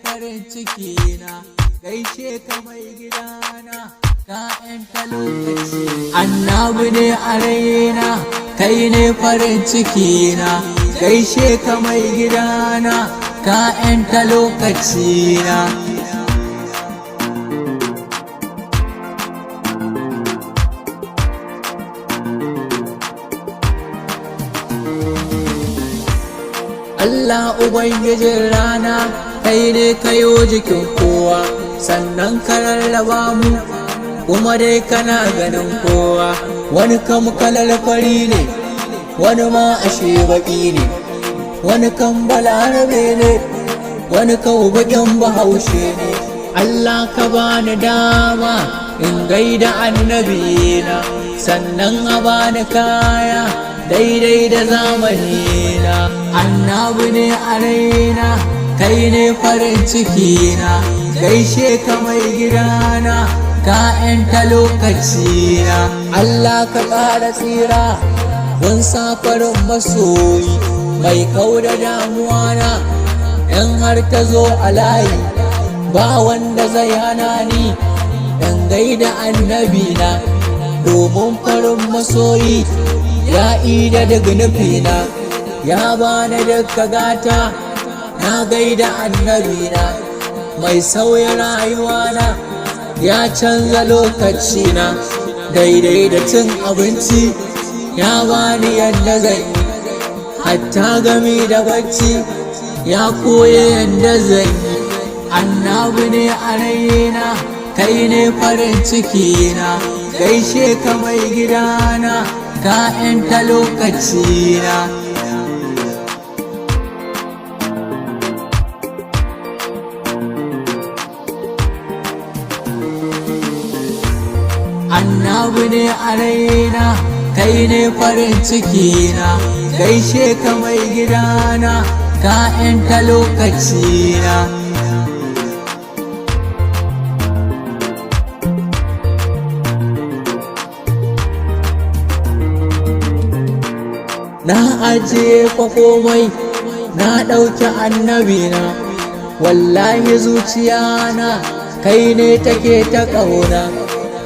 farin ciki na, gaishe ka mai gidana, ka ƴanta lokaci. Annabi ne a raina, kai ne farin ciki na, gaishe ka mai gidana, ka ƴanta lokaci na. Allah Ubangijin rana, kai ne kayo jikin kowa, sannan ka rarraba mu, kuma dai kana ganin kowa. Wani kam kalar fari ne, wani ma ashe baƙi ne, wani kan balarabe ne, wani kan baƙin bahaushe ne. Allah ka bani dama in gaida annabina, sannan a bani kaya daidai da zamanina. Annabi ne a raina, kai ne farin ciki na, gaishe ka mai gidana, ka ƴanta lokaci na. Allah ka ƙara tsira don safarin masoyi mai kauda damuwa na. In har ta zo a layi ba wanda zai hana ni in gaida annabina, domin farin masoyi ya ida daga nufina, ya bani duka gata. Na gaida annabina mai sauya rayuwana, ya canza lokacina daidai da cin abinci, ya bani yadda zan yi hatta gami da bacci, ya koya yadda zan yi. Annabi ne a raina, kai ne farin ciki na, gaishe ka mai gidana, ka ƴanta lokaci na. Annabi ne a raina, kai ne farin ciki na, gaishe ka mai gidana, ka ƴanta lokaci na. Na ajiye kwa komai, na ɗauki annabina, wallahi zuciyana kai ne take ta ƙauna.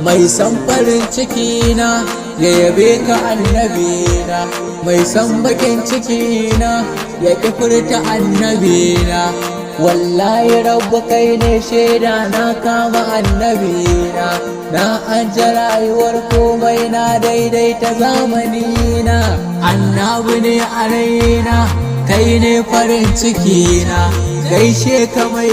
Mai san farin ciki na ya yabe ka annabina, mai san bakin ciki na ya ƙi furta annabina. Wallahi rabbu kai ne shaida, na kama annabina, na anje rayuwar komai na daidaita zamanina. Annabi ne a raina, kai ne farin ciki na, gaishe ka mai